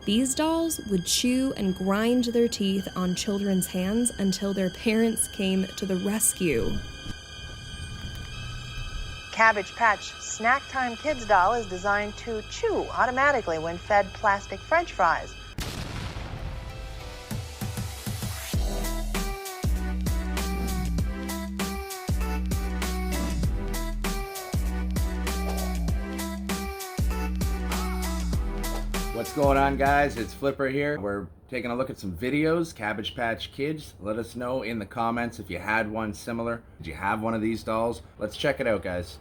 These dolls would chew and grind their teeth on children's hands until their parents came to the rescue. Cabbage Patch Snacktime Kids doll is designed to chew automatically when fed plastic French fries. What's going on, guys? It's Flipper here. We're taking a look at some videos, Cabbage Patch Kids. Let us know in the comments if you had one similar. Did you have one of these dolls? Let's check it out, guys.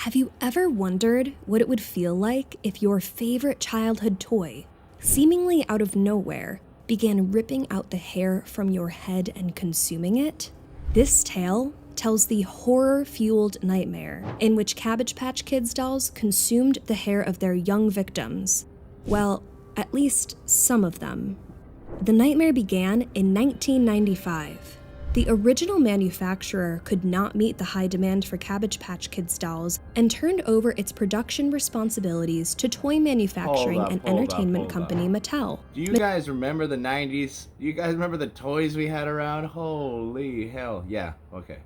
Have you ever wondered what it would feel like if your favorite childhood toy, seemingly out of nowhere, began ripping out the hair from your head and consuming it? This tale tells the horror-fueled nightmare in which Cabbage Patch Kids dolls consumed the hair of their young victims. Well, at least some of them. The nightmare began in 1995. The original manufacturer could not meet the high demand for Cabbage Patch Kids dolls and turned over its production responsibilities to toy manufacturing and entertainment company Mattel. Do you guys remember the 90s? Do you guys remember the toys we had around? Holy hell. Yeah, okay.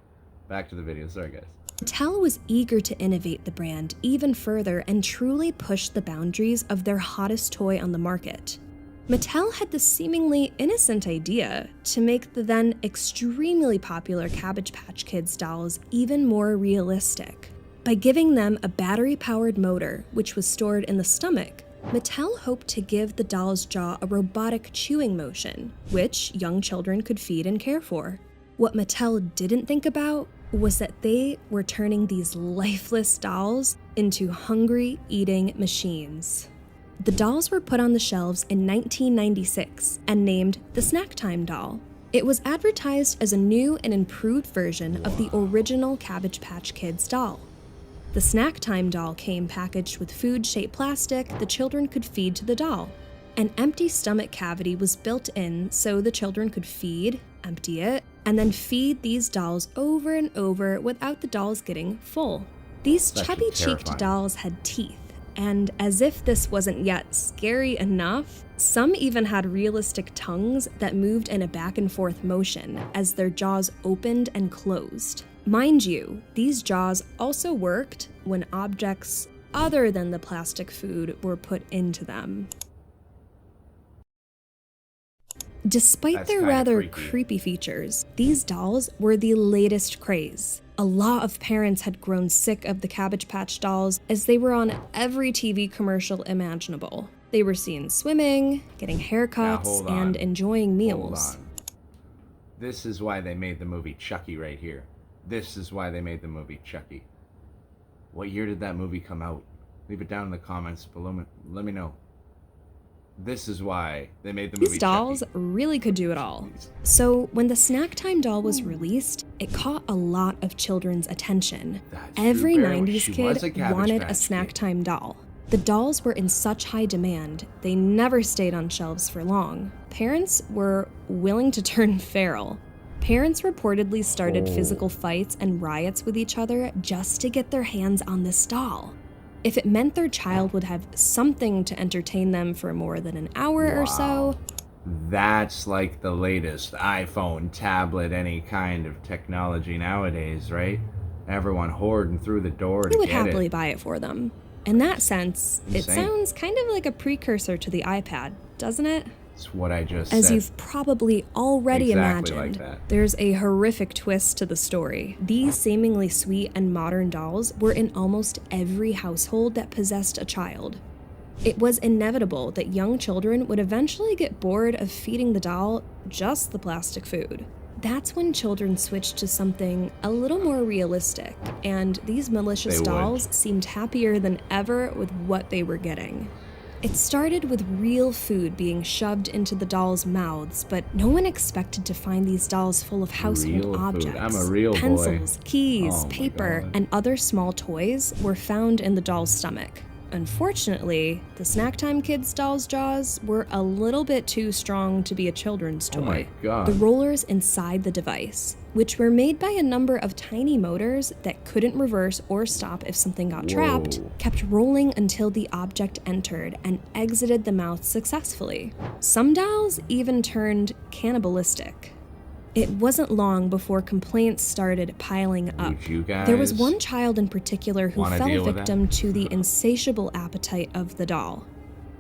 Back to the video. Sorry, guys. Mattel was eager to innovate the brand even further and truly push the boundaries of their hottest toy on the market. Mattel had the seemingly innocent idea to make the then extremely popular Cabbage Patch Kids dolls even more realistic. By giving them a battery-powered motor, which was stored in the stomach, Mattel hoped to give the doll's jaw a robotic chewing motion, which young children could feed and care for. What Mattel didn't think about was that they were turning these lifeless dolls into hungry eating machines. The dolls were put on the shelves in 1996 and named the Snacktime doll. It was advertised as a new and improved version of the original Cabbage Patch Kids doll. The Snacktime doll came packaged with food-shaped plastic the children could feed to the doll. An empty stomach cavity was built in so the children could feed, empty it, and then feed these dolls over and over without the dolls getting full. These chubby-cheeked dolls had teeth, and as if this wasn't yet scary enough, some even had realistic tongues that moved in a back-and-forth motion as their jaws opened and closed. Mind you, these jaws also worked when objects other than the plastic food were put into them. Despite their rather creepy features, these dolls were the latest craze. A lot of parents had grown sick of the Cabbage Patch dolls as they were on every TV commercial imaginable. They were seen swimming, getting haircuts, and enjoying meals. This is why they made the movie Chucky right here. This is why they made the movie Chucky. What year did that movie come out? Leave it down in the comments below. Let me know. This is why they made the movie These dolls Chucky. Really could do it all. So when the Snacktime doll was released, it caught a lot of children's attention. Every 90s kid wanted a Snacktime doll. The dolls were in such high demand, they never stayed on shelves for long. Parents were willing to turn feral. Parents reportedly started physical fights and riots with each other just to get their hands on this doll. If it meant their child would have something to entertain them for more than an hour or so. That's like the latest iPhone, tablet, any kind of technology nowadays, right? Everyone hoarding through the door to get it. You would happily buy it for them. In that sense, it sounds kind of like a precursor to the iPad, doesn't it? It's what I just said. As you've probably already imagined, there's a horrific twist to the story. These seemingly sweet and modern dolls were in almost every household that possessed a child. It was inevitable that young children would eventually get bored of feeding the doll just the plastic food. That's when children switched to something a little more realistic, and these malicious dolls seemed happier than ever with what they were getting. It started with real food being shoved into the dolls' mouths, but no one expected to find these dolls full of household objects. I'm a real Pencils, keys, paper, and other small toys were found in the doll's stomach. Unfortunately, the Snacktime Kids doll's jaws were a little bit too strong to be a children's toy. Oh my God. The rollers inside the device, which were made by a number of tiny motors that couldn't reverse or stop if something got trapped, kept rolling until the object entered and exited the mouth successfully. Some dolls even turned cannibalistic. It wasn't long before complaints started piling up. There was one child in particular who fell victim to the insatiable appetite of the doll.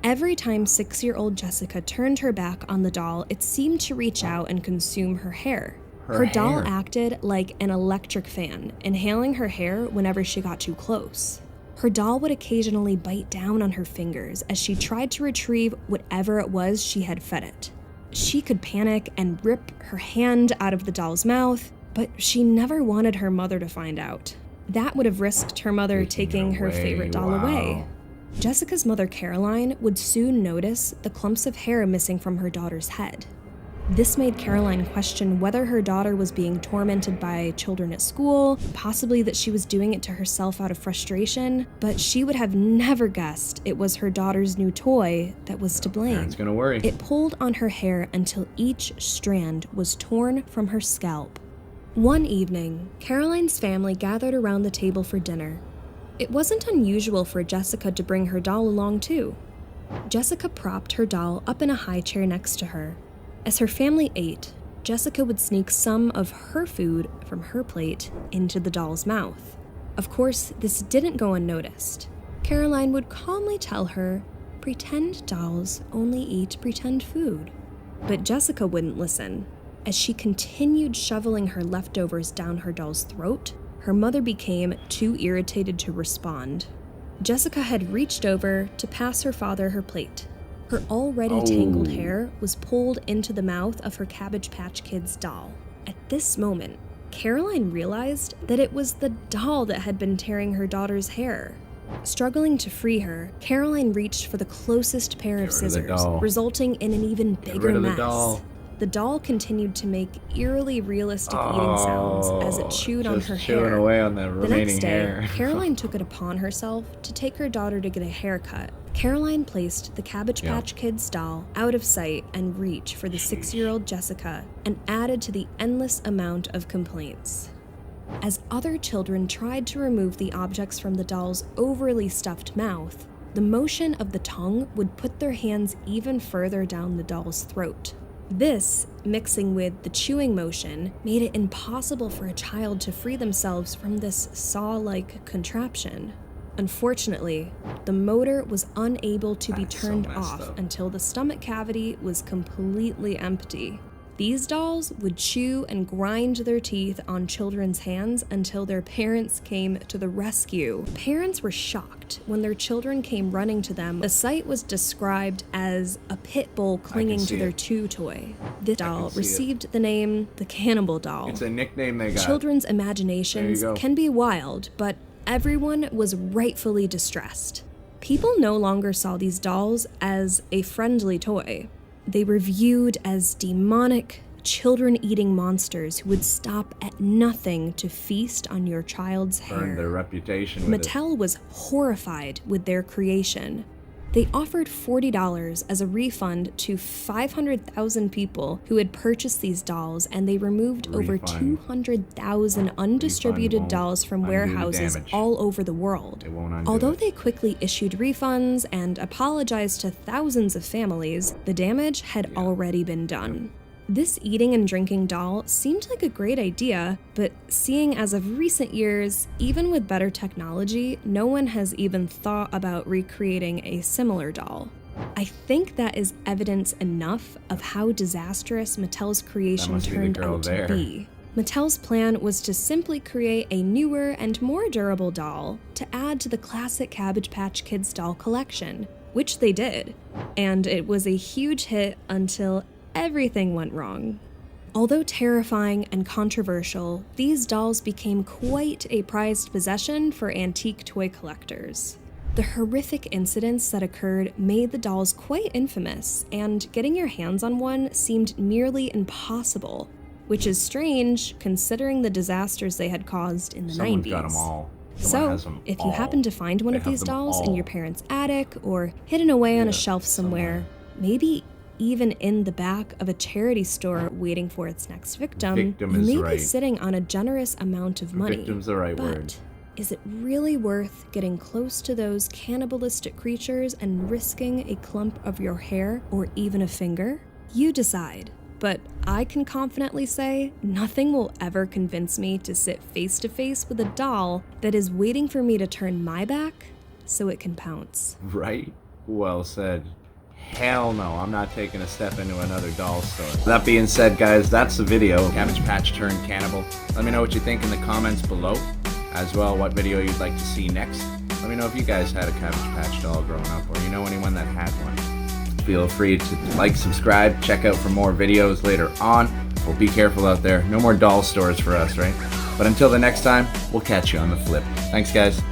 Every time 6-year-old Jessica turned her back on the doll, it seemed to reach out and consume her hair. Her doll acted like an electric fan, inhaling her hair whenever she got too close. Her doll would occasionally bite down on her fingers as she tried to retrieve whatever it was she had fed it. She could panic and rip her hand out of the doll's mouth, but she never wanted her mother to find out. That would have risked her mother taking her favorite doll away. Jessica's mother, Caroline, would soon notice the clumps of hair missing from her daughter's head. This made Caroline question whether her daughter was being tormented by children at school, possibly that she was doing it to herself out of frustration, but she would have never guessed it was her daughter's new toy that was to blame. Parents gonna worry. It pulled on her hair until each strand was torn from her scalp. One evening, Caroline's family gathered around the table for dinner. It wasn't unusual for Jessica to bring her doll along too. Jessica propped her doll up in a high chair next to her. As her family ate, Jessica would sneak some of her food from her plate into the doll's mouth. Of course, this didn't go unnoticed. Caroline would calmly tell her, "Pretend dolls only eat pretend food." But Jessica wouldn't listen. As she continued shoveling her leftovers down her doll's throat, her mother became too irritated to respond. Jessica had reached over to pass her father her plate. Her already tangled hair was pulled into the mouth of her Cabbage Patch Kids doll. At this moment, Caroline realized that it was the doll that had been tearing her daughter's hair. Struggling to free her, Caroline reached for the closest pair of scissors, resulting in an even bigger mess. The doll continued to make eerily realistic eating sounds as it chewed on her hair. Away on the next day, hair. Caroline took it upon herself to take her daughter to get a haircut. Caroline placed the Cabbage Patch Kids doll out of sight and reach for the 6-year-old Jessica and added to the endless amount of complaints. As other children tried to remove the objects from the doll's overly stuffed mouth, the motion of the tongue would put their hands even further down the doll's throat. This, mixing with the chewing motion, made it impossible for a child to free themselves from this saw-like contraption. Unfortunately, the motor was unable to be turned off until the stomach cavity was completely empty. These dolls would chew and grind their teeth on children's hands until their parents came to the rescue. Parents were shocked when their children came running to them. The sight was described as a pit bull clinging to their chew toy. This doll received the name the Cannibal Doll. It's a nickname they got. Children's imaginations can be wild, but everyone was rightfully distressed. People no longer saw these dolls as a friendly toy. They were viewed as demonic, children-eating monsters who would stop at nothing to feast on your child's hair. Earned their reputation with Mattel was horrified with their creation. They offered $40 as a refund to 500,000 people who had purchased these dolls, and they removed over 200,000 undistributed dolls from warehouses all over the world. Although they quickly issued refunds and apologized to thousands of families, the damage had already been done. This eating and drinking doll seemed like a great idea, but seeing as of recent years, even with better technology, no one has even thought about recreating a similar doll. I think that is evidence enough of how disastrous Mattel's creation turned out to be. Mattel's plan was to simply create a newer and more durable doll to add to the classic Cabbage Patch Kids doll collection, which they did, and it was a huge hit until everything went wrong. Although terrifying and controversial, these dolls became quite a prized possession for antique toy collectors. The horrific incidents that occurred made the dolls quite infamous, and getting your hands on one seemed nearly impossible, which is strange considering the disasters they had caused in the 90s. Got them all. So, has them if you all. happen to find one They of have these them dolls in all. your parents' attic or hidden away on a Yeah, shelf somewhere, maybe even in the back of a charity store waiting for its next victim, Victim you is may be right. sitting on a generous amount of money. Victim's the right but word. is it really worth getting close to those cannibalistic creatures and risking a clump of your hair or even a finger? You decide. But I can confidently say nothing will ever convince me to sit face to face with a doll that is waiting for me to turn my back so it can pounce. Right? Well said. Hell no, I'm not taking a step into another doll store. That being said, guys, that's the video. Cabbage Patch turned cannibal. Let me know what you think in the comments below. As well, what video you'd like to see next. Let me know if you guys had a Cabbage Patch doll growing up, or you know anyone that had one. Feel free to like, subscribe, check out for more videos later on. Well, be careful out there. No more doll stores for us, right? But until the next time, we'll catch you on the flip. Thanks, guys.